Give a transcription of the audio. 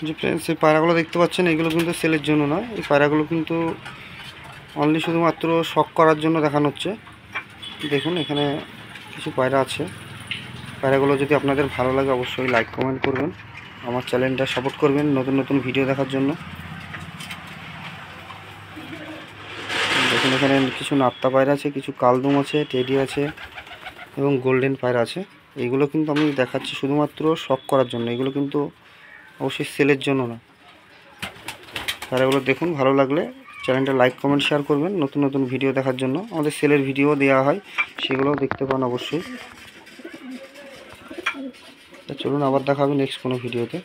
যে ফ্রেন্ডস এই পায়রাগুলো দেখতে পাচ্ছেন, এগুলো কিন্তু সেলের জন্য নয়। এই পায়রাগুলো কিন্তু অনলি শুধুমাত্র শখ করার জন্য দেখানো হচ্ছে। দেখুন এখানে কিছু পায়রা আছে। পায়রাগুলো যদি আপনাদের ভালো লাগে অবশ্যই লাইক কমেন্ট করবেন, আমার চ্যানেলটা সাপোর্ট করবেন নতুন নতুন ভিডিও দেখার জন্য। দেখুন এখানে কিছু নাত্তা পায়রা আছে, কিছু কালদম আছে, টেডি আছে এবং গোল্ডেন পায়রা আছে। এইগুলো কিন্তু আমি দেখাচ্ছি শুধুমাত্র শখ করার জন্য, এগুলো কিন্তু অবশ্যই সেলের জন্য না। পায়রাগুলো দেখুন, ভালো লাগলে চ্যানেলটা লাইক কমেন্ট শেয়ার করবেন নতুন নতুন ভিডিও দেখার জন্য। আমাদের সেলের ভিডিও দেওয়া হয়, সেগুলোও দেখতে পান অবশ্যই। চলুন আবার দেখা হবে নেক্সট কোনো ভিডিওতে।